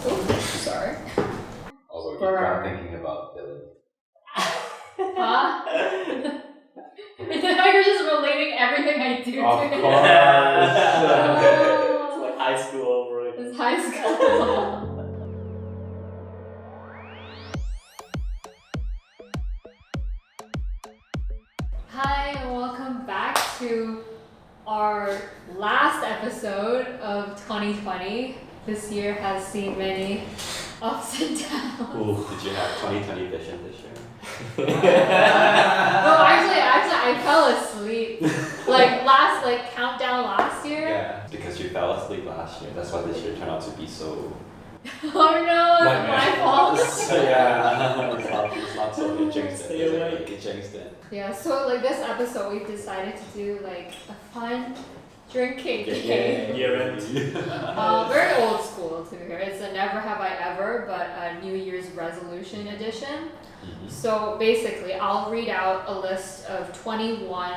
Oops, sorry. Also, keep on thinking about Dylan. Huh? Now you're just relating everything I do Of to him. course. It's like high school over again. It's high school. Hi, and welcome back to our last episode of 2020. This year has seen many ups and downs. Ooh. Did you have 2020 vision this year? No, actually, I fell asleep. Countdown last year. Yeah, because you fell asleep last year. That's why this year turned out to be so. Oh no, it's my fault. So yeah, it's not so you jinxed Stay it. awake. You jinxed it. Yeah, so this episode we've decided to do a fun drinking Yeah, game. Year-end. Very old school to here. It's a never have I ever, but a New Year's resolution edition. Mm-hmm. So basically, I'll read out a list of 21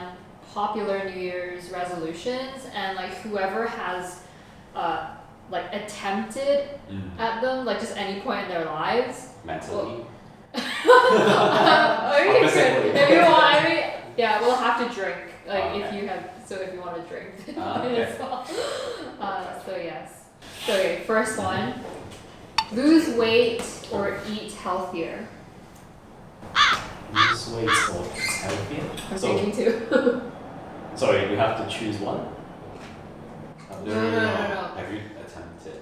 popular New Year's resolutions, and whoever has attempted at them, just any point in their lives. Mentally. If you want, yeah, we'll have to drink. Okay. If you want to drink. Okay. as well. So yes. So okay, first one. Lose weight or eat healthier. Lose weight or it's healthier? I'm So, thinking too. sorry, you have to choose one? No. Have you attempted?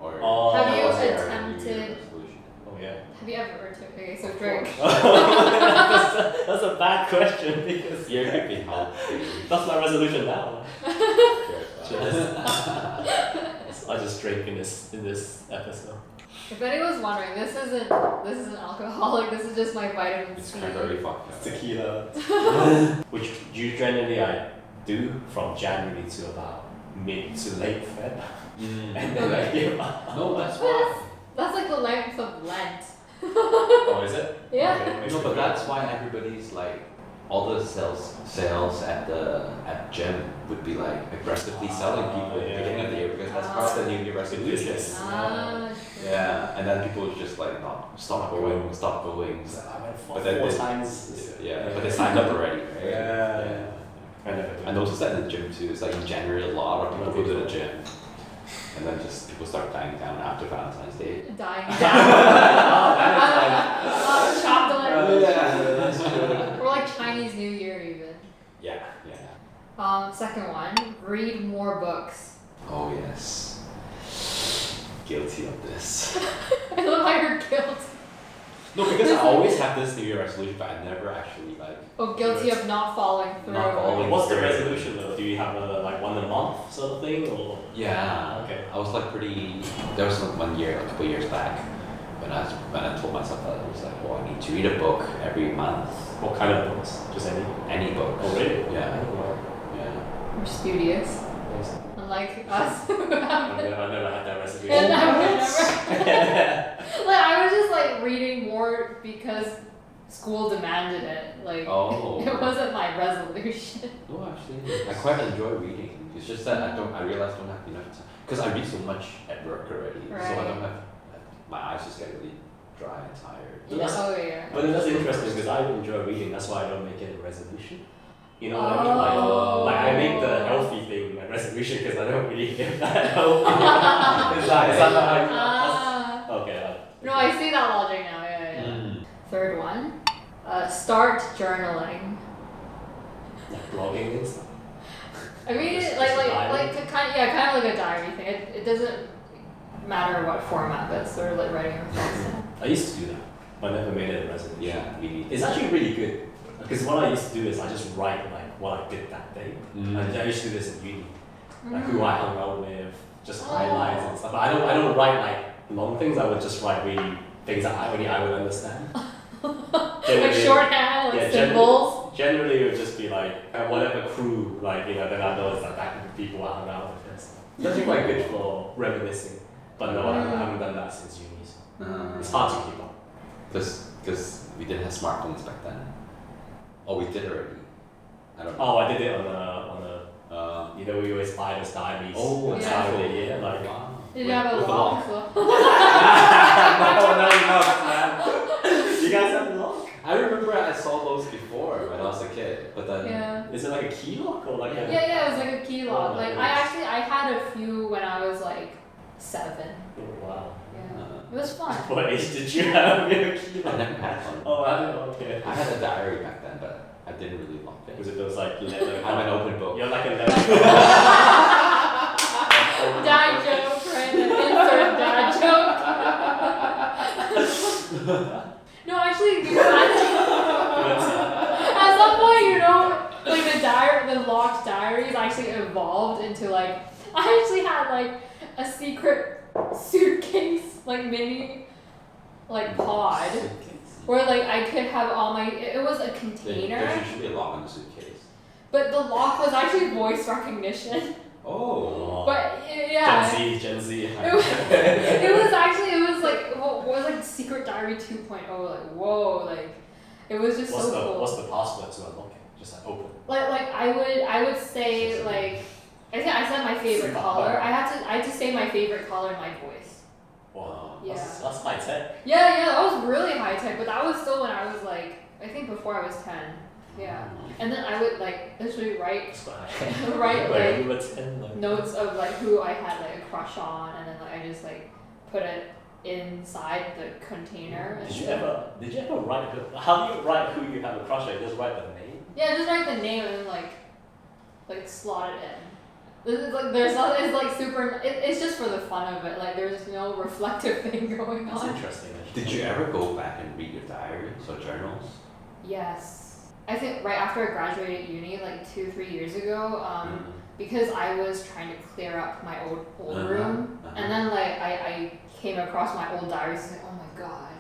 Or Oh, Have you was there a New Year's attempted- resolution? Oh yeah. Have you ever okay, so drink. That's a bad question because You could be healthy. that's my resolution now. Just- I just drink in this episode. If anyone's wondering, this isn't alcoholic, this is just my vitamin It's C. very fucked up. Tequila. Which generally I do from January to about mid to late Feb. And then I give up. No, that's But why. that's the length of Lent. Oh, is it? Yeah. Okay, makes No, me but feel- that's why everybody's all the sales at gym would be aggressively selling people at the beginning of the year because that's part of the New Year resolution. Business. Yeah, and then people would just not stop going. I went But then four they- times. Yeah, but they signed up already, right? Yeah. I never do. I noticed that in the gym too. It's in January a lot of people go to the gym, and then just people start dying down after Valentine's Day. Dying down. Chocolate. That's true. Or Chinese New Year even. Yeah. Second one, read more books. Oh yes. Guilty of this. I love how you're guilty. No, because I always have this New Year resolution, but I never actually Oh, guilty of not following through. Not following What's the resolution though? Do you have one a month sort of thing or? Yeah. Okay. I was pretty. There was one year, a couple years back, when I told myself that I was I need to read a book every month. What kind of books? Just any? Any book. Oh really? Yeah. Oh, Yeah. We're studious. wow. Unlike us. I've never had that And resolution. I was just reading more because school demanded it. Oh. It wasn't my resolution. No, actually, I quite enjoy reading. It's just that I realize I don't have enough time because I read so much at work already, so I Right. don't have. My eyes just get really dry and tired. That's- Oh yeah. But that's interesting because I enjoy reading. That's why I don't make it a resolution. You know what I mean? Oh. I make the healthy thing my resolution because I don't really get that healthy. Is that Ah. okay? No, I see that logic now. Yeah. Mm. Third one, start journaling. Like blogging and stuff. I mean, Just a diary? kind of like a diary thing. It doesn't matter what format, but it's sort of writing your thoughts down. I used to do that, but I never made it a resolution. Yeah, really. It's actually really good because what I used to do is I just write what I did that day. I used to do this in uni, who I hung out with, just highlights and stuff. But I don't write long things. I would just write really things that only I would understand. Shorthand, symbols. Generally, it would just be whatever crew, then I know it's that group of people I hung out with. It's actually quite good for reminiscing. But no, I haven't done that since uni. So it's hard to keep up. Because we didn't have smartphones back then. Oh, we did already. I don't know. Oh, I did it on a we always buy those diaries. Oh, at the start of the year, wow. Did you have a With a lock? as well? no, man. You guys have a lock? I remember I saw those before when I was a kid, but then Yeah. Is it like a key lock or like a? Yeah, it was like a key lock. Oh my Like I had a few when I was like 7. Oh, wow. Yeah. It was fun. What age did you have your key I lock? never had one. Oh, I didn't. Okay. I had a diary back then, but I didn't really lock it. Was it those like leather? I'm an open book. You're like a leather. Dad joke, right? Insert dad joke. No, actually, at some point, like the locked diaries actually evolved into like I actually had like a secret suitcase, like mini, like pod, where like I could have all my. It was a container. There's usually a lock on the suitcase. But the lock was actually voice recognition. Oh. But yeah. Gen Z. It was like Secret Diary 2.0. Like whoa, like it was just What's so the cool. What's the password to unlock it? Just like open. Like I would say like I think I said my favorite Super color. hard. I had to say my favorite color in my voice. Wow. Yeah. That's high tech. Yeah, that was really high tech, but that was still when I was like I think before I was 10. Yeah. And then I would like literally write write like we were 10, like. notes of like who I had like a crush on, and then like I just like put it inside the container. And Did you ever write how do you write who you have a crush on? Just write the name? Yeah, just write the name and then like slot it in. This is like there's not it's like super. It's just for the fun of it. Like there's no reflective thing going That's on. interesting. Actually. Did you ever go back and read your diaries or journals? Yes. I think right after I graduated uni, like 2-3 years ago, because I was trying to clear up my old room, and then like I came across my old diaries and like, oh my god,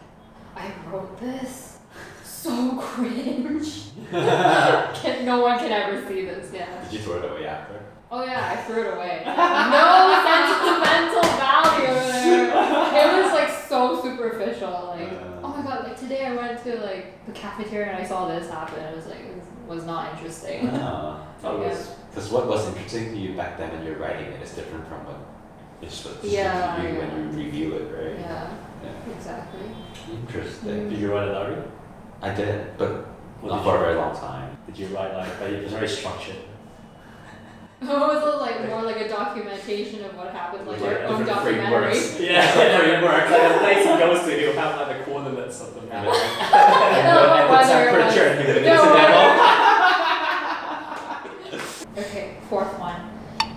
I wrote this. So cringe. No one can ever see this. Yeah. Did you throw it away after? Oh yeah, I threw it away. No sentimental value there. It was like so superficial. Like, oh my god, like today I went to like the cafeteria and I saw this happen. It was like it was not interesting. Because what was interesting to you back then when you were writing it is different from what it's what to you when you review it, right? Yeah. Exactly. Interesting. Did you write a diary? I did, but What not did for you a very long time. Did you write like? But it was very structured. It was like more like a documentation of what happened, like your own different documentary. frameworks. Yeah, frameworks. Like the place he goes to, he'll have like the coordinates of the map. and the temperature. And he would Okay, fourth one.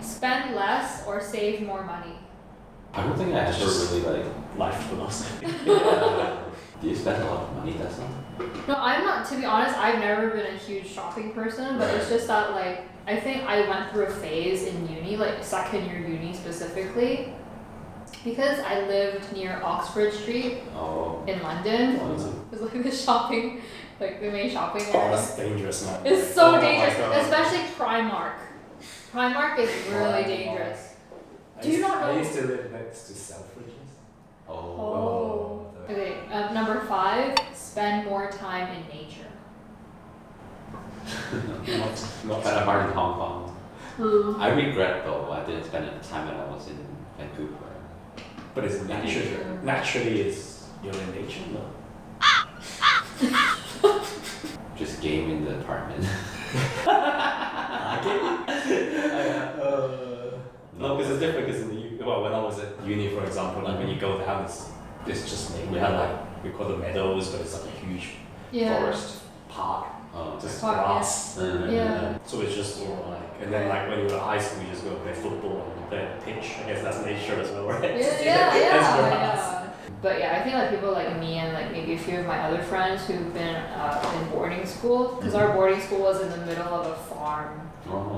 Spend less or save more money. I don't think I ever really like. life philosophy. Do you spend a lot of money? That's not. No, I'm not. To be honest, I've never been a huge shopping person, but it's just that like I think I went through a phase in uni, like second year uni specifically, because I lived near Oxford Street in London. It was like the shopping, like the main shopping area. Oh, that's dangerous, man. It's so my dangerous, God. especially Primark. Primark is really dangerous. Do you not know? I used to live next to Selfridges. Oh. Okay, number 5, spend more time in nature. Not Kind of hard in Hong Kong. Mm. I regret though I didn't spend enough time when I was in Vancouver. But it's naturally is you're in nature, no? Just game in the apartment. No, because it's different. Because when I was at uni, for example, like when you go down, it's just we had like we call them meadows, but it's like a huge forest park, just Park, grass. Yeah. So it's just all like, and then like when you were at high school, you just go play football and play on the pitch. I guess that's nature as well, right? Yeah. But yeah, I think like people like me and like maybe a few of my other friends who've been in boarding school, because our boarding school was in the middle of a farm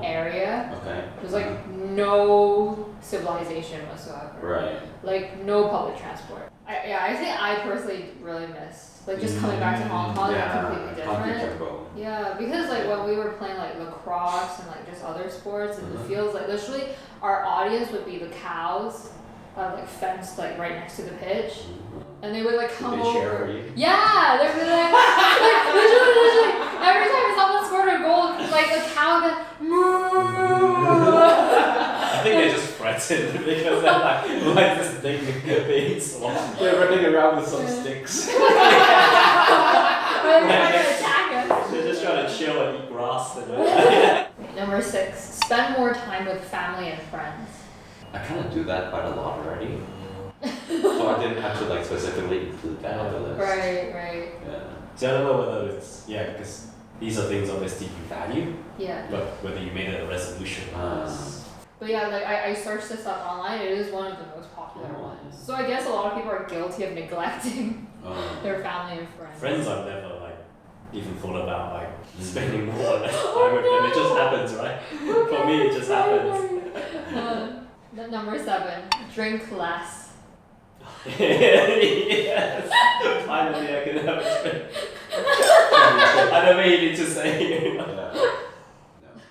area. Okay. There's like no civilization whatsoever. Right. Like no public transport. I think I personally really miss like just coming back to Hong Kong is completely different. Yeah, because like when we were playing like lacrosse and like just other sports in the fields, like literally our audience would be the cows, like fenced like right next to the pitch, and they would like come over. Cheer for you? Yeah, they'd be like literally every time someone scored a goal, like a cow would moo. I think they're just friends. threatened because they're like, why is this thing being swamped? They're running around with some sticks. They're trying to attack us. They're just trying to chill and eat grass. And Number 6, spend more time with family and friends. I kind of do that quite a lot already. So I didn't have to like specifically include that on the list. Right. Yeah. So I don't know whether it's, because these are things obviously you value, Yeah. but whether you made it a resolution. But yeah, like I searched this up online. It is one of the most popular ones. So I guess a lot of people are guilty of neglecting their family and friends. Friends I've never even thought about spending more or less time with them. It just happens, right? For me, it just happens. Number 7, drink less. Yes. Finally, I can have a drink. I never needed to say.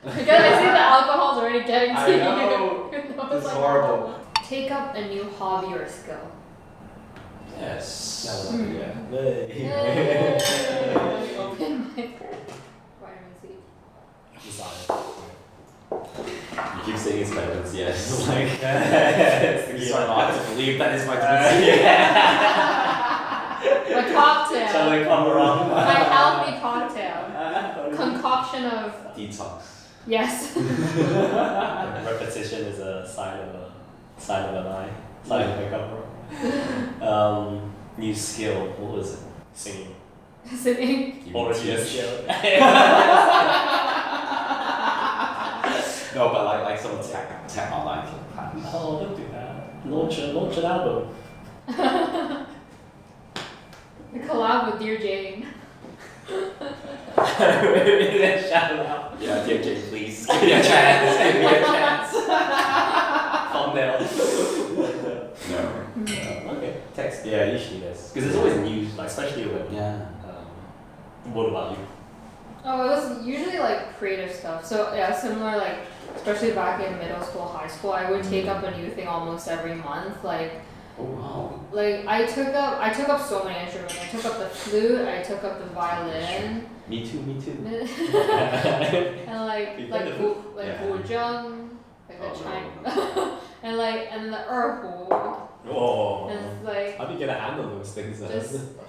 Because I see the alcohol's already getting to I you. know. It's horrible. Take up a new hobby or skill. Yes. Yay. Open mic. Vitamin C. You keep saying it's vitamin C. Yes. It's like You you are not to believe that is vitamin C. A cocktail. Shall we come around? My healthy cocktail. Concoction of. Detox. Yes. Repetition is a sign of an eye. Sign of a cover. New skill. What was it? Singing. Sitting. Already a skill. No, but like some tech online class. Oh, don't do that. Launch an album. A collab with Dear Jane. Shout out. Yeah, dear Jane, please give me a chance. Give me a chance. Thumbnail. No. Okay. Text. Yeah, usually yes. Because there's always news, especially when. Yeah. What about you? Oh, it was usually like creative stuff. So yeah, similar especially back in middle school, high school, I would take up a new thing almost every month. Oh wow. I took up so many instruments. I took up the flute. I took up the violin. Me too. And You played the flute? guzheng, the China, and the erhu. Oh. And it's How do you get a handle on those things?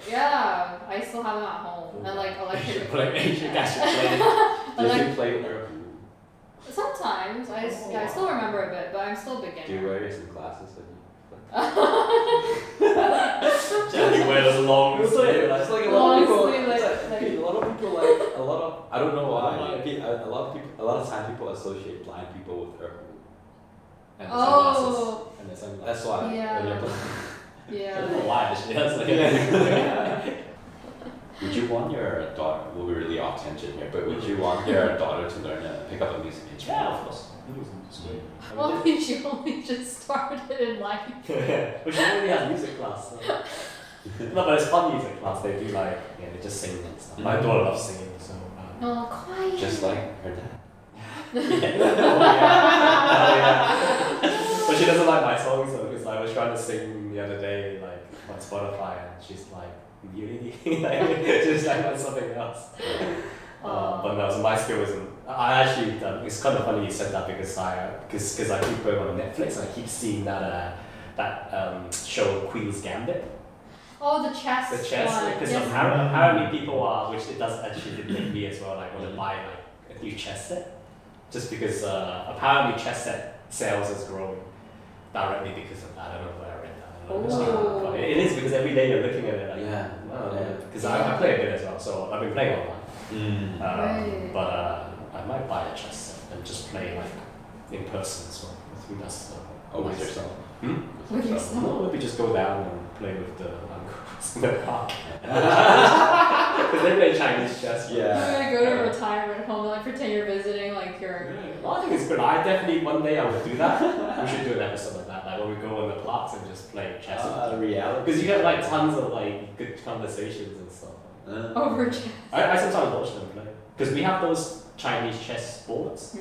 yeah, I still have them at home. And electric. You guys should play. Did you play with her? Sometimes I still remember a bit, but I'm still a beginner. Do you wear some glasses? Jenny wears long It's like a lot Long of people. sleeve, A lot of I don't know why. A lot of time people associate blind people with her. and the sunglasses. Oh. And the sunglasses. That's why. Yeah. When you're I don't Yeah. know why actually. That's Would you want your daughter? We're really off tangent here, but would you want your daughter to learn to pick up a music instrument? Yeah, of course. It's great. Well, she only just started in life. But she already has music class. So. No, but it's fun music class. They do they just sing and stuff. My daughter loves singing, so. Oh, quiet. Just like her dad. But she doesn't like my songs though, because I was trying to sing the other day, on Spotify, and she's like, "You really?" Just on something else. But no, so my skill isn't. I actually, it's kind of funny you said that because I keep going on Netflix and I keep seeing that show Queen's Gambit. Oh, the chess. The chess, one. because Yes. apparently people are, which it does actually make me as well, want to buy a new chess set, just because apparently chess set sales is growing directly because of that. I don't know where I read that. I don't know. Oh. It is because every day you're looking at it because I play a bit as well, so I've been playing online. Right. But I might buy a chess set and just play in person as well. I think that's With yourself. With yourself. Or maybe just go down and play with the uncles in the park. Because they play Chinese chess. You're gonna go to a retirement home and pretend you're visiting you're. Well, I think it's good. I definitely one day I would do that. We should do an episode of that, where we go on the parks and just play chess. Reality. Because you get tons of good conversations and stuff. Over chess. I sometimes watch them play because we have those Chinese chess boards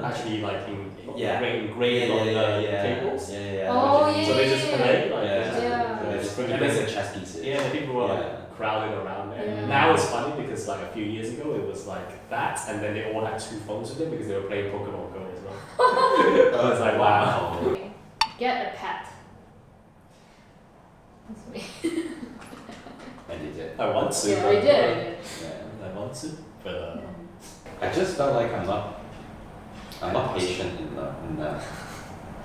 actually engraved on the tables. Oh, yeah. So they just play It makes a chess piece. Yeah, the people were crowded around there. Yeah. Now it's funny because a few years ago it was that, and then they all had 2 phones with them because they were playing Pokemon Go as well. I was like, wow. get a pet. That's me. And you did. I want to. Yeah, but, I did. Yeah. I want to, but I just felt like I'm not patient enough.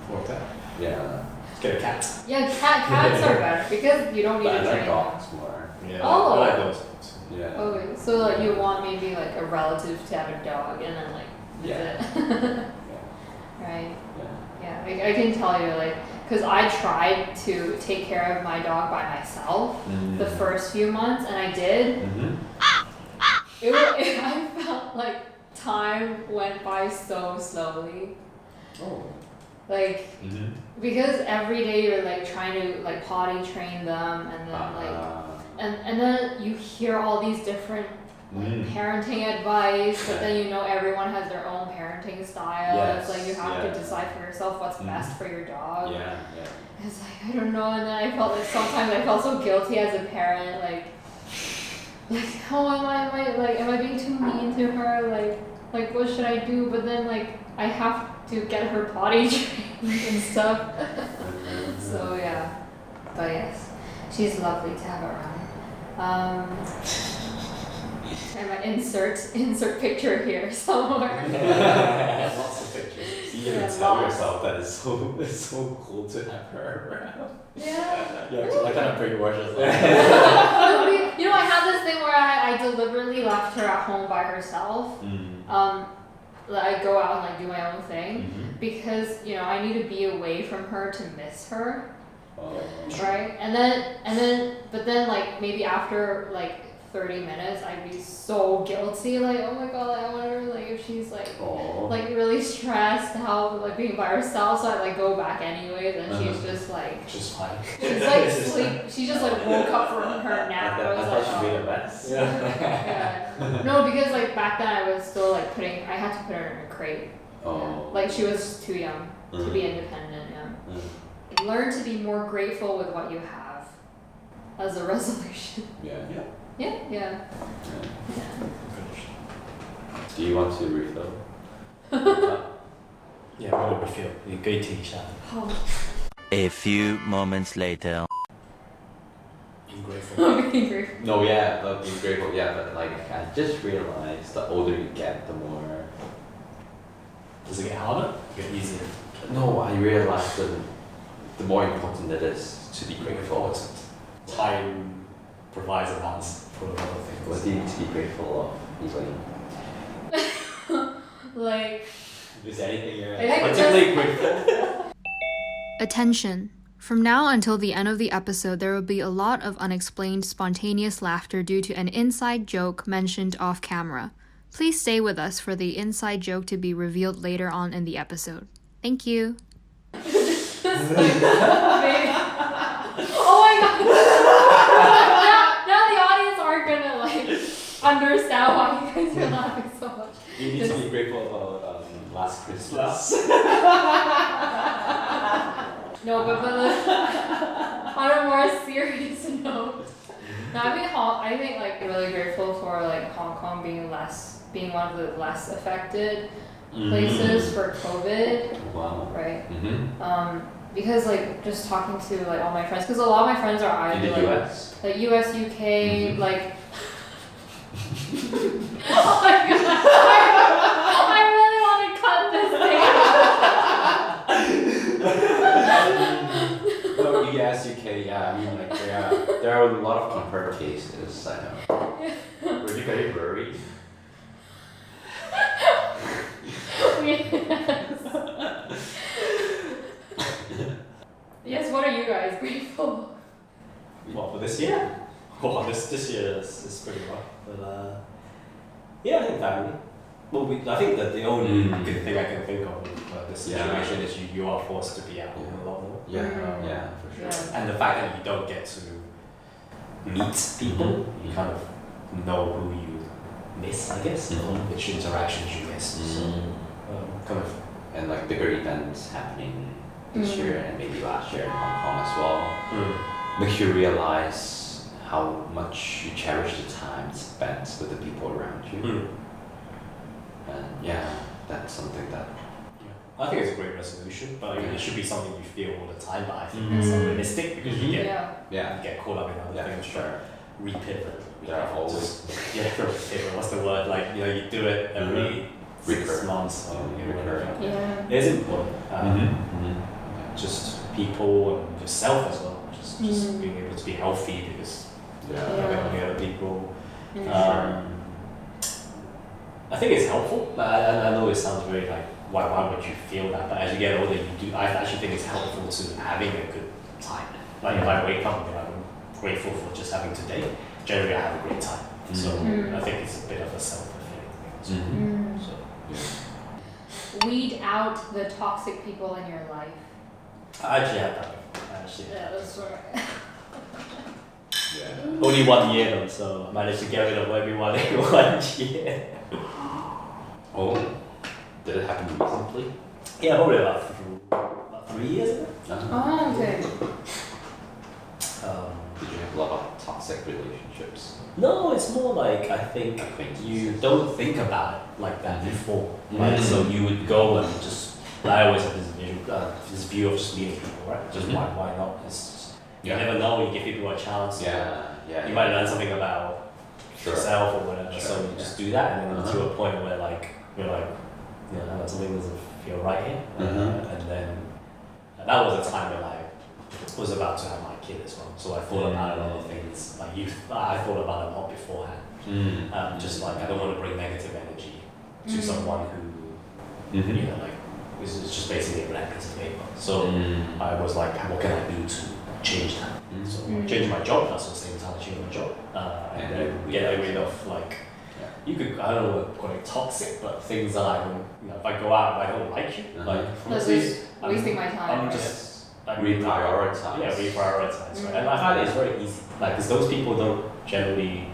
for that. Yeah. Get a cat. Yeah, cats are better because you don't need But to I like train them. dogs more. Yeah. Oh. I like those. Yeah. Okay, so like you want maybe like a relative to have a dog and then like visit. Yeah. Right. Yeah. Yeah, I can tell you like, cause I tried to take care of my dog by myself the first few months, and I did. Mm-hmm. I felt like time went by so slowly. Oh. Like, Mm-hmm. because every day you're like trying to like potty train them, and then like, and then you hear all these different parenting advice, but then you know everyone has their own parenting style. Yes, It's like you have yeah. to decide for yourself what's best for your dog. Yeah. It's like I don't know, and then I felt like sometimes I felt so guilty as a parent, like oh am I being too mean to her? Like what should I do? But then like I have to get her potty trained and stuff. So yeah, but yes, she's lovely to have around. And I insert picture here somewhere. Lots of pictures. You Yeah, can tell lots. yourself that it's so cool to have her around. Yeah. Yeah, so I kind of brainwash us. You know, I had this thing where I deliberately left her at home by herself. I go out and like do my own thing because you know I need to be away from her to miss her, right? And then but then like maybe after like 30 minutes I'd be so guilty, like oh my god, like, I wonder like if she's like really stressed out like being by herself, so I like go back anyways, and she's just like Just fine. she's like sleep. She just like woke up from her nap. I was I like, thought she made oh. a mess. Yeah. No, because like back then I was still like I had to put her in a crate. Oh. Like she was too young to be independent. Yeah. Learn to be more grateful with what you have, as a resolution. Yeah. Yeah. Do you want to refill? Yeah, what do we feel? You go to each other. Oh. A few moments later. Being grateful. Being grateful. No, yeah, but being grateful, yeah, but like I just realized the older you get, the more. Does it get harder? Get easier? No, I realized the more important it is to be grateful. Time provides an answer for a lot of things. What do you need to be grateful of, Evelyn? Like. Is there anything you're I think particularly grateful? Attention! From now until the end of the episode, there will be a lot of unexplained, spontaneous laughter due to an inside joke mentioned off camera. Please stay with us for the inside joke to be revealed later on in the episode. Thank you! Just like, maybe. Oh my god! now the audience aren't gonna like understand why you guys are laughing so much. You need to be grateful about last Christmas. No, but on a more serious note, no, I think like really grateful for like Hong Kong being one of the less affected places for COVID. Wow. Right. Mm-hmm. Because like just talking to like all my friends, because a lot of my friends are either In the like US? like US, UK, like. Oh my god! I really want to cut this thing. No, US, UK, yeah, I mean like there are a lot of confirmed cases, I know. Were you getting worried? Yes, what are you guys grateful What, for this year? Well, this year is pretty rough. But yeah, I think family. Well, I think that the only good thing I can think of with this situation is you are forced to be out a lot more. Yeah, yeah, for sure. Yeah. And the fact that you don't get to meet people, you kind of know who you miss, I guess, or which interactions you miss. So, kind of. And like bigger events happening this year and maybe last year in Hong Kong as well. Makes you realize how much you cherish the time spent with the people around you. And yeah, that's something that I think it's a great resolution, but I mean, it should be something you feel all the time. But I think it's unrealistic because you get caught up in other things. Sure. Repivot. There are always Repivot. What's the word? Like you do it every 6 months. Recurring. Yeah. It's important. Just people and yourself as well. Just being able to be healthy because you're helping other people. I think it's helpful. I know it sounds very like why would you feel that? But as you get older, you do. I actually think it's helpful to having a good time. Like if I wake up and I'm grateful for just having today, generally I have a great time. So I think it's a bit of a self-fulfilling thing. So weed out the toxic people in your life. I actually had that. Yeah, that's right. Only 1 year though, so I managed to get rid of everyone in 1 year. Oh, did it happen recently? Yeah, probably about 3 years ago. Oh, okay. Did you have a lot of toxic relationships? No, it's more like I think you don't think about it like that before. Right? So you would go and just. I always have this view of just meeting people, right? Just why not? You never know. You give people a chance. You might learn something about yourself or whatever. So you just do that, and then to a point where you're like, something doesn't feel right here. And then that was a time when I was about to have my kid as well. So I thought about a lot of things. Like I thought about it a lot beforehand. Just like I don't want to bring negative energy to someone who is just basically a blank piece of paper. So I was like, what can I do to change that? So I changed my job. That's the same time I changed my job. And then get rid of you could, I don't know what call it toxic, but things that I don't, if I go out and I don't like you, honestly, wasting my time. I'm just reprioritize. Yeah, reprioritize. Right? And I find it's very easy, because those people don't generally,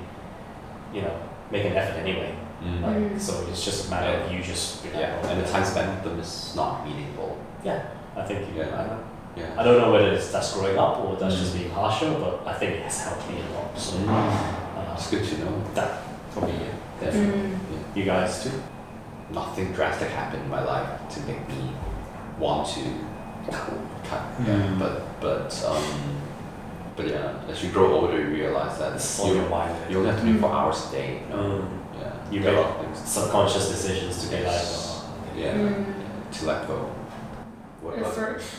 make an effort anyway. So it's just a matter of you just. And the time spent with them is not meaningful. Yeah, I think. I don't know whether that's growing up or that's just being harsher, but I think it has helped me a lot. So it's good to know. That for me, definitely. You guys too? Nothing drastic happened in my life to make me want to cut. But as you grow older, you realize that you only have 24 hours a day. You make subconscious decisions to be like, to let go.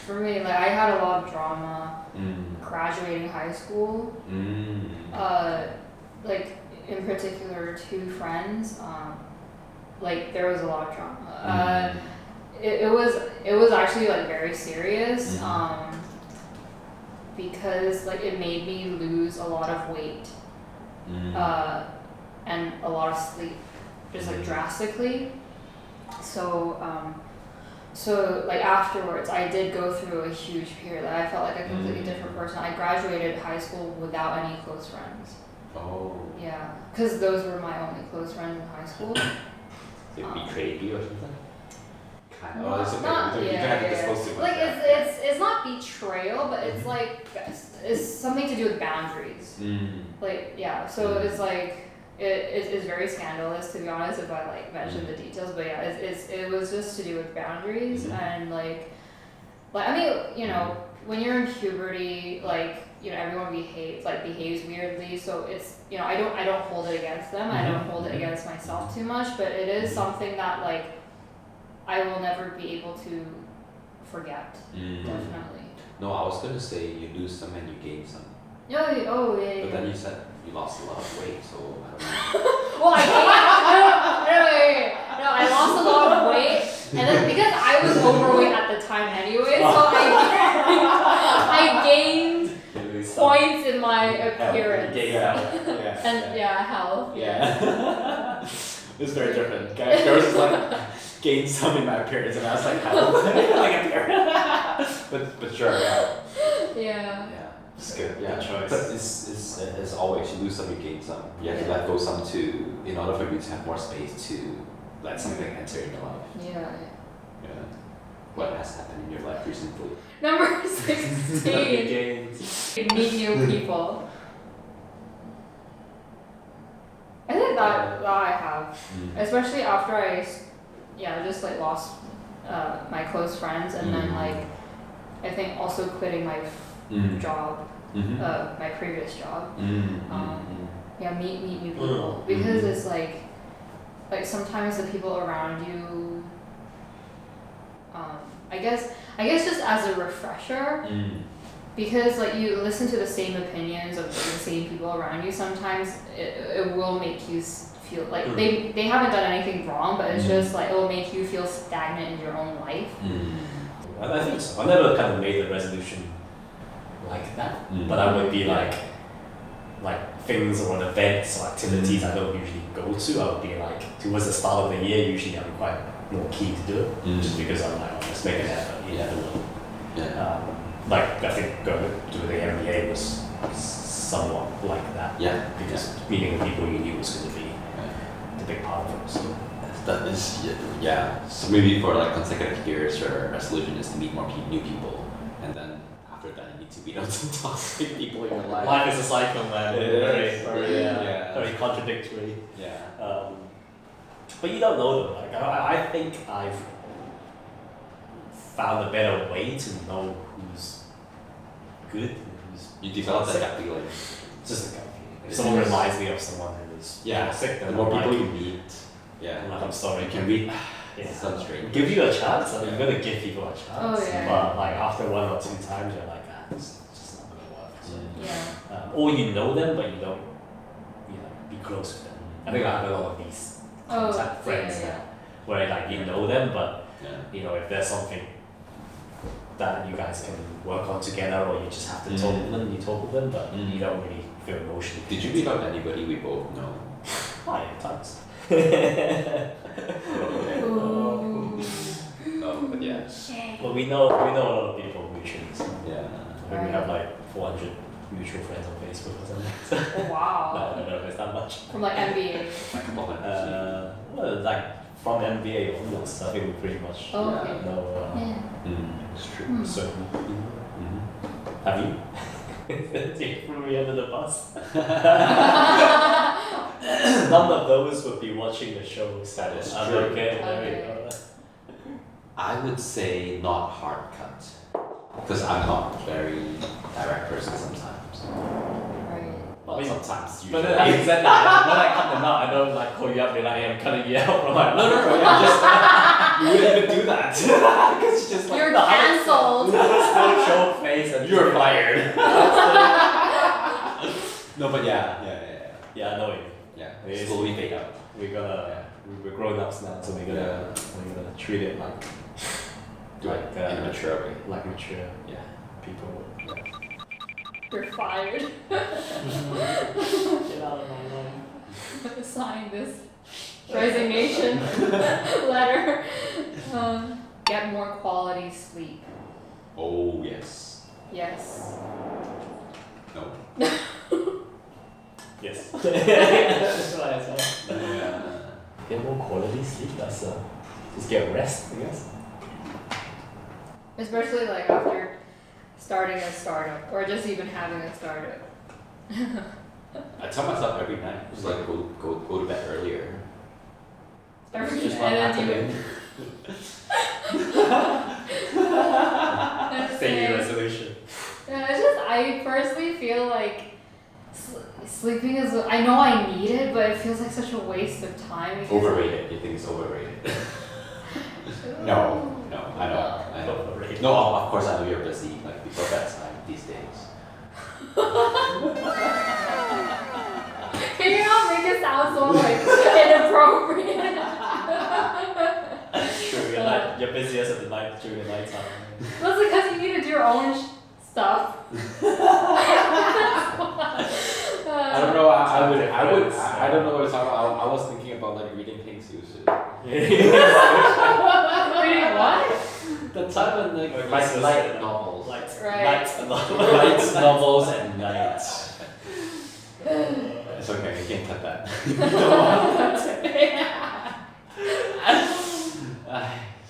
For me, I had a lot of drama graduating high school. In particular, 2 friends. There was a lot of drama. It was actually very serious. Because it made me lose a lot of weight. And a lot of sleep, just drastically. So afterwards, I did go through a huge period that I felt like a completely different person. I graduated high school without any close friends. Oh. Yeah, because those were my only close friends in high school. They betrayed you or something? Kind of. It's not betrayal, but it's something to do with boundaries. So it's it's very scandalous, to be honest, if I mention the details. But it was just to do with boundaries and when you're in puberty, everyone behaves weirdly. So it's I don't hold it against them. I don't hold it against myself too much. But it is something that I will never be able to forget. Definitely. No, I was gonna say you lose some and you gain some. Yeah. But then you said you lost a lot of weight, so I don't know. Well, I lost a lot of weight, and then because I was overweight at the time anyway, so I gained points in my appearance. Health. Yeah. It's very different. Girls is gained some in my appearance, and I was like, health, appearance. but sure. Yeah. It's good. Good choice. But it's always you lose some, you gain some. You have to let go some in order for you to have more space to let something enter in your life. Yeah. What has happened in your life recently? Number 16. Meet new people. I think that I have, especially after I just lost my close friends, and then like I think also quitting my job, my previous job. Yeah, meet new people because it's like sometimes the people around you. I guess just as a refresher, because like you listen to the same opinions of the same people around you. Sometimes it will make you feel like they haven't done anything wrong, but it's just like it will make you feel stagnant in your own life. I think so. I never kind of made a resolution like that, but I would be like things or events or activities I don't usually go to. I would be like towards the start of the year. Usually I'm quite more keen to do it, just because I'm like, let's make an effort. You never know. Like I think going to the MBA was somewhat like that. Yeah. Because meeting the people you knew was going to be the big part of it. So. That is, yeah. So maybe for like consecutive years, your resolution is to meet more new people, and then after that you need to meet some toxic people in your life. Life is a cycle, man. Very contradictory. Yeah. But you don't know them. Like I think I've found a better way to know who's good and who's. You develop that gut feeling. Just a gut feeling. If someone reminds me of someone who's sick, then the more people like, you meet. Yeah. I'm sorry. You can read. Yeah. Some strange. Give you a chance. I mean, you're gonna give people a chance. Oh, yeah. But like after 1 or 2 times, you're like, it's just not gonna work. So, Yeah. or you know them, but you don't, be close with them. I think I have a lot of these contact friends now, where like you know them, but if there's something that you guys can work on together, or you just have to talk with them, you talk with them, but you don't really feel emotionally. Did you meet up anybody we both know? Times. But yeah. Well, we know a lot of people mutually. So Yeah. I think we have like 400 mutual friends on Facebook or something. Oh, wow. No, I don't know if it's that much. From like MBA. Well, like from MBA onwards, I think we pretty much Okay. know It's true. certain people. Have you? You threw me under the bus. None of those would be watching the shows. That is I'm true. okay, there we go. I would say not hard cut, because I'm not a very direct person sometimes. Right. Well, I mean, sometimes But usually. then having said that, when I cut them out, I don't like call you up and be like, hey, I'm cutting you out. I'm like, no, I'm just you wouldn't even do that. Because it's just like, You're cancelled. still show face and You're fired. No, but yeah. I know it. Yeah. It Slowly fade out. We're grown ups now, so we're gonna treat it like Do it in a mature way. like mature people. You're fired. Get out of my life. Sign this resignation letter. Get more quality sleep. Oh yes. Yes. No. Yes. That's what I said. Yeah. Get more quality sleep. That's just get rest, I guess. Especially like after starting a startup or just even having a startup. I tell myself every night, just like go to bed earlier. Just And then happening. Fake resolution. Yeah, it's just I personally feel like sleeping is. I know I need it, but it feels like such a waste of time. because- Overrated. You think it's overrated? No, I know. Overrated. No, of course I know you're busy. Like before bedtime these days. Can you not make it sound so like inappropriate? True, you're busiest at the night during the night time. That's because you need to do your own stuff. I don't know. I don't know what it's talking about. I was thinking about like reading things usually. Reading what? The time when like light novels. Right. Light novels at night. It's okay. You can cut that.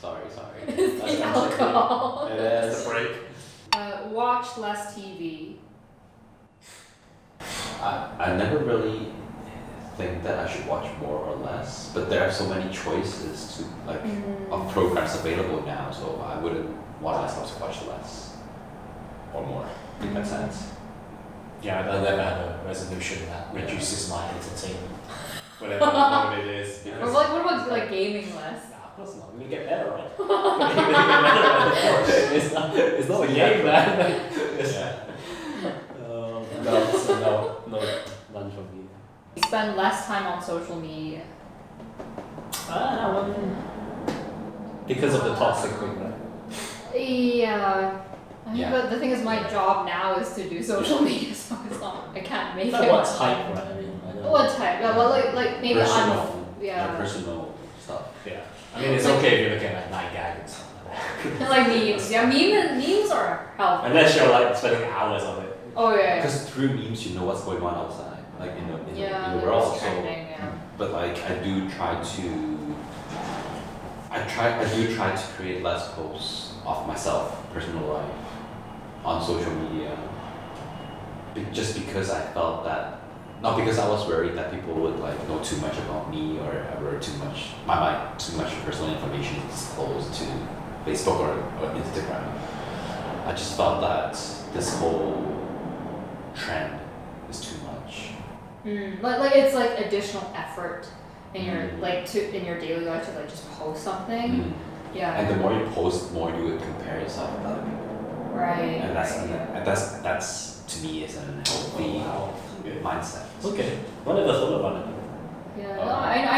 Sorry. It's the alcohol. It is. It's a break. Watch less TV. I never really think that I should watch more or less, but there are so many choices to like of programs available now, so I wouldn't want myself to watch less or more in that sense. Yeah, I never had a resolution that reduces my entertainment, whatever it is. Or Because like, what about like gaming less? Nah, of course not. We get better, right? We get better, right? It's not a game, man. No, none for me. Spend less time on social media. Because of the toxic thing, right? Yeah. I mean, Yeah. but the thing is, my job now is to do social media, so it's not. I can't make Like it. what type, right? I mean, I don't What type? Yeah, well, like maybe Personal, yeah. personal stuff. Yeah. I mean, it's okay if you're looking at like 9gag and stuff like that. Like memes. Yeah, memes are helpful. Unless you're like spending hours on it. Oh yeah. Because through memes, you know what's going on outside, like in Yeah, the world. it's So, trending, yeah. but like I do try to create less posts of myself, personal life, on social media. Just because I felt that, not because I was worried that people would like know too much about me or ever too much personal information disclosed to Facebook or Instagram. I just felt that this whole trend is too much. Like it's like additional effort in your in your daily life to like just post something. Yeah. And the more you post, the more you would compare yourself with other people. Right. And right. that's to me is an unhealthy mindset. Okay. I never thought about it. Yeah.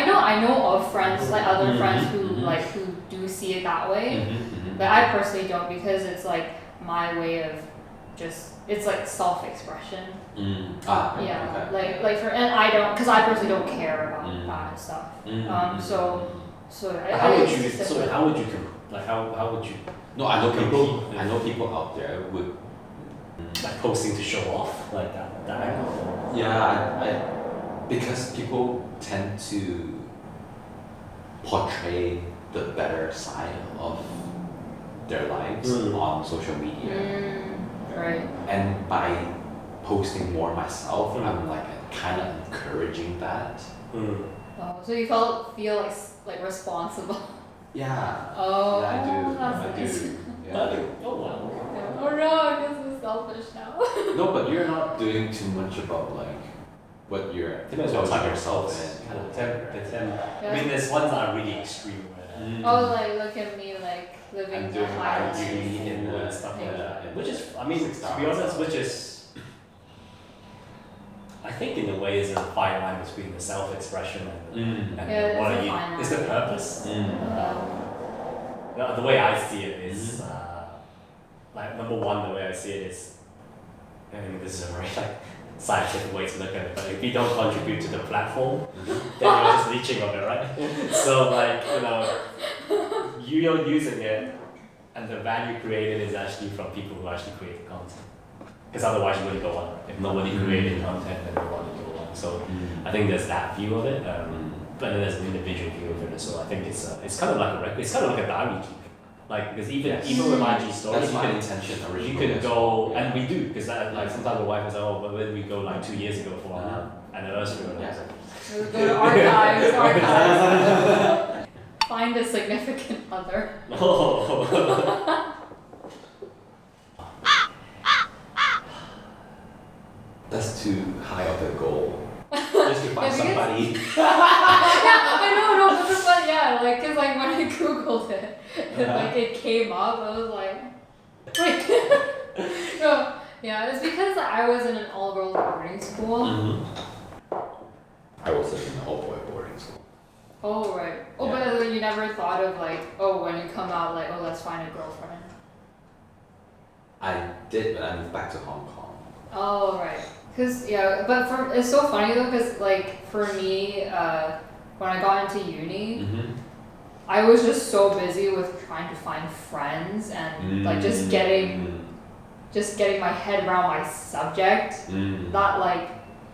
No, I know of friends, like other friends who like who do see it that way. But I personally don't, because it's like my way of just, it's like self-expression. Yeah. Okay. Like for, and I don't, because I personally don't care about that stuff. So How would you No, I know people out there would like posting to show off like that angle? Yeah, I because people tend to portray the better side of their lives on social media. Right. And by posting more myself, I'm like kind of encouraging that. Oh, so you feel like responsible. Yeah. Oh, Yeah, I do. that's I nice. do. Yeah. Oh wow. Oh no, this is selfish now. No, but you're not doing too much about like what you're Depends what type of yourself results. in. I mean, there's ones that are really extreme. Where, Oh, like look at me, like living I'm the doing high my life. beauty in and the stuff Yeah. like that. Which is, I mean, to be honest, which is, I think in a way is a fine line between the self-expression and Yeah, what it's a you, fine it's the line. purpose. The way I see it is, like number one, the way I see it is, I mean, this is a very like scientific way to look at it, but if you don't contribute to the platform, then you're just leeching on it, right? So like, you're using it, and the value created is actually from people who actually create the content. Because otherwise you wouldn't go on. If nobody created content, then you wouldn't go on. So I think there's that view of it, but then there's an individual view of it. So I think it's kind of like a record. It's kind of like a diary keeping. Like, because even with IG stories, That's my intention you originally. could go, and we do, because like sometimes the wife is like, oh, but when we go like 2 years ago for our anniversary, and I was like, We go to archives. Find a significant other. oh. That's too high of a goal. Just to find Yeah, somebody. Yeah, I know, no, but yeah, like, cause like when I googled it, like it came up. I was like, wait, no, yeah, it's because I was in an all-girls boarding school. I was in an all-boy boarding school. Oh right. Oh, Yeah. but you never thought of like, oh, when you come out, like, oh, let's find a girlfriend. I did, but I moved back to Hong Kong. Oh right. Cause yeah, but it's so funny though, cause like for me, when I got into uni, I was just so busy with trying to find friends and like just getting my head around my subject. Not like,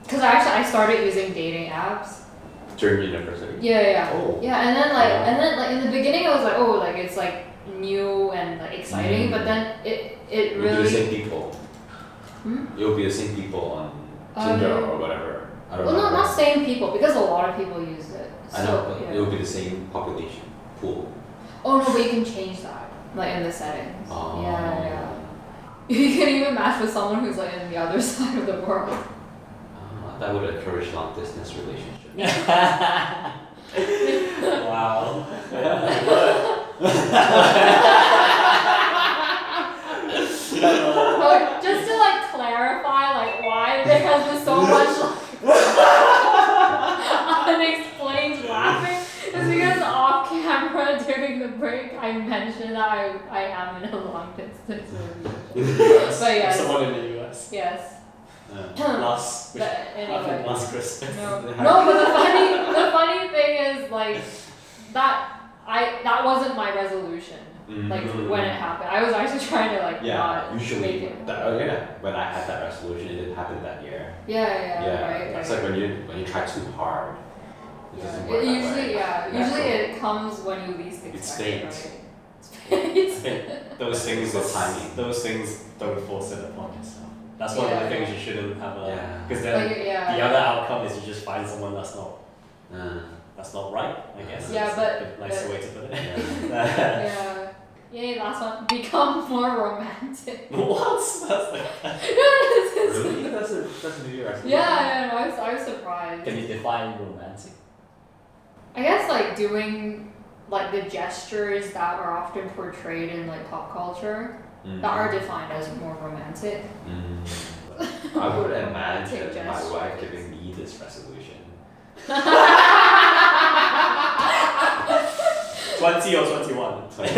cause I started using dating apps. During university. Yeah. Oh. Yeah, and then like in the beginning I was like, oh, like it's like new and like exciting, but then it You'll be the really. same people. You'll be the same people on Tinder or whatever. I don't Well, know. no, not same people because a lot of people use it. I know, So, but yeah. it would be the same population pool. Oh no, but you can change that, like in the settings. Oh. Yeah. You can even match with someone who's like in the other side of the world. That would encourage long distance relationship. Wow. But just to like clarify, like why there has been so much like unexplained laughing is because off camera during the break I mentioned that I am in a long distance relationship. But yes. Someone in the US. Yes. Last, But I anyway. think last Christmas. No, but the funny thing is like that wasn't my resolution. Like when it happened, I was actually trying to like not make usually. it. When I had that resolution, it didn't happen that year. Yeah, It's right. like when you try too hard, it doesn't Yeah. work. Usually it comes when you least expect It's it. fate. Right? Those things, It's timing. those things don't force it upon yourself. That's one of the things you shouldn't have because then the other outcome is you just find someone that's not right, I guess. Yeah, It's but- a nicer way to put it. Yeah. Yay, last one. Become more romantic. What? That's like Really? That's a New Year resolution. Yeah, no, I was surprised. Can you define romantic? I guess like doing like the gestures that are often portrayed in like pop culture that are defined as more romantic. I would Romantic imagine my gestures. wife giving me this resolution. 20 or 21? 21.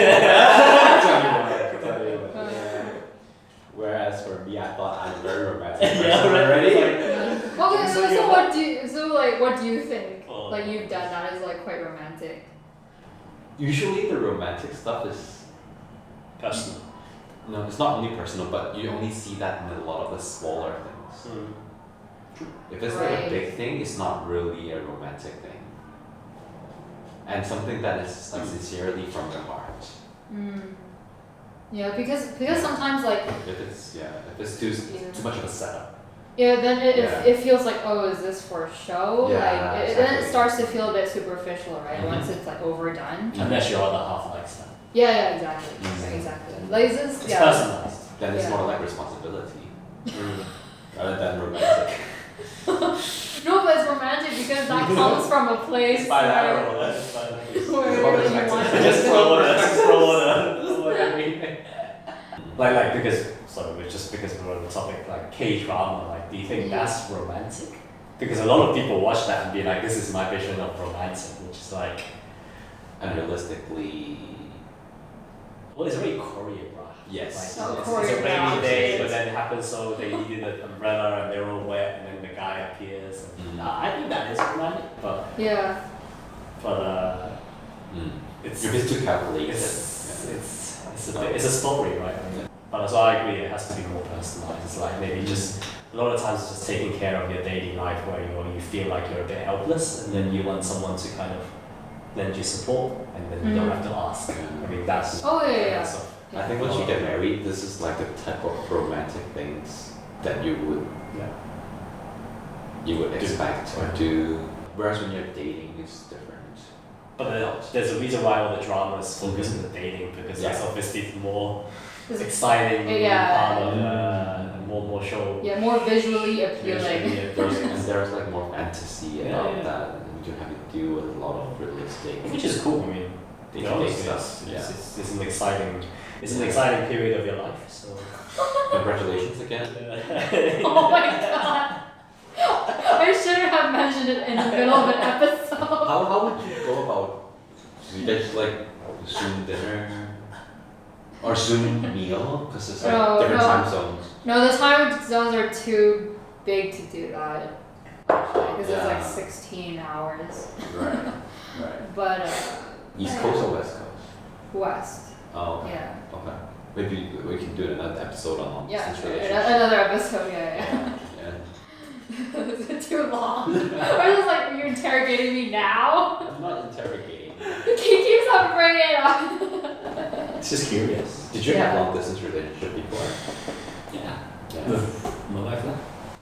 Whereas for me, I thought I'm very romantic. Yeah, already. Okay, So so you're what do you think? Oh. Like you've done that is like quite romantic. Usually the romantic stuff is Personal. no, it's not only personal, but you only see that in a lot of the smaller things. If it's like a Right. big thing, it's not really a romantic thing. And something that is like sincerely from your heart. Yeah, because sometimes like If it's too much of a setup. then Yeah. it feels like, oh, is this for show? Yeah, Like then it exactly. starts to feel a bit superficial, right? Once it's like overdone. Unless your other half likes that. Yeah, exactly. Exactly. Like is this It's personalized. Then it's Yeah. more like responsibility rather than romantic. No, but it's romantic because that comes from a place It's where bilateral. It's bilateral. where Well, you it's want like- Just to throw it. Like because because we're on the topic like K-drama, like do you think that's romantic? Because a lot of people watch that and be like, this is my vision of romantic, which is like, And realistically, well, it's very choreographed. yes. Oh, Like, it's a choreographed. rainy day, but then it happens so they needed an umbrella and they're all wet, and then the guy appears. And, I think that is romantic, but Yeah. it's If it's too calculated. it's a story, right? But so I agree, it has to be more personalized. It's like maybe just a lot of times it's just taking care of your daily life where you feel like you're a bit helpless, and then you want someone to kind of lend you support, and then you don't have to ask. I mean that's Oh yeah. so I think once you get married, this is like the type of romantic things that you would expect or do. Whereas when you're dating, it's different. But there's a reason why all the drama is focused on the dating, because that's Yeah. obviously the more It's- exciting Yeah. part of and more show. Yeah, more visually appealing. And there's like more fantasy Yeah, about yeah. that, and you don't have to deal with a lot of realistic. Which is cool. I mean, Day-to-day honestly, stuff, it's an exciting period of your life. So Congratulations again. Oh my god. I shouldn't have mentioned it in the middle of an episode. How would you go about? Do you guys like Zoom dinner or Zoom meal? Because it's like No, different no. time zones. No, the time zones are too big to do that. Because it's like Yeah. 16 hours. Right. Right. But East Coast or West Coast? West. Oh. Okay. Yeah. Okay. Maybe we can do another episode on long Yeah. distance relationships. Another episode. Yeah. Yeah. Is it too long? Or is it like you're interrogating me now? I'm not interrogating. He keeps on bringing it up. it's just curious. Did you Yeah. have long distance relationship before? Yeah. Yeah. With my wife now.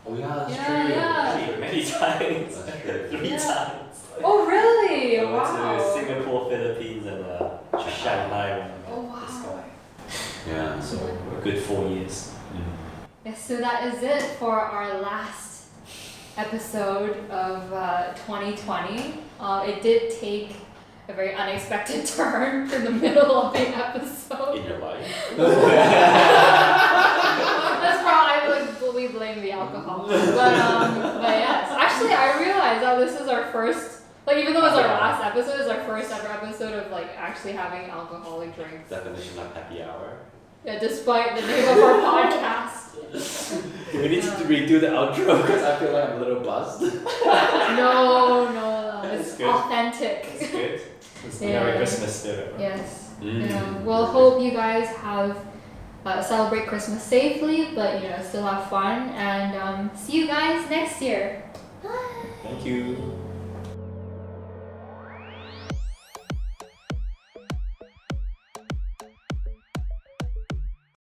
Oh yeah, that's Yeah, true. yeah. Many times. That's true. 3 Yeah. times. Oh really? I went Wow. to Singapore, Philippines, and Shanghai when I met Oh, this wow. guy. Yeah. So a good 4 years. Yes, so that is it for our last episode of 2020. It did take a very unexpected turn in the middle of the episode. In your life. That's probably I would fully blame the alcohol. But yes, actually I realized that this is our first, like even though it's our last episode, it's our first ever episode of like actually having alcoholic drinks. Definition of happy hour. Yeah, despite the name of our podcast. We need to redo the outro because I feel like I'm a little buzzed. No, It's it's good. authentic. It's good. It's the Yeah. Merry Christmas spirit. Right? Yes. Mm. We'll hope you guys have celebrate Christmas safely, but still have fun. And see you guys next year. Bye. Thank you.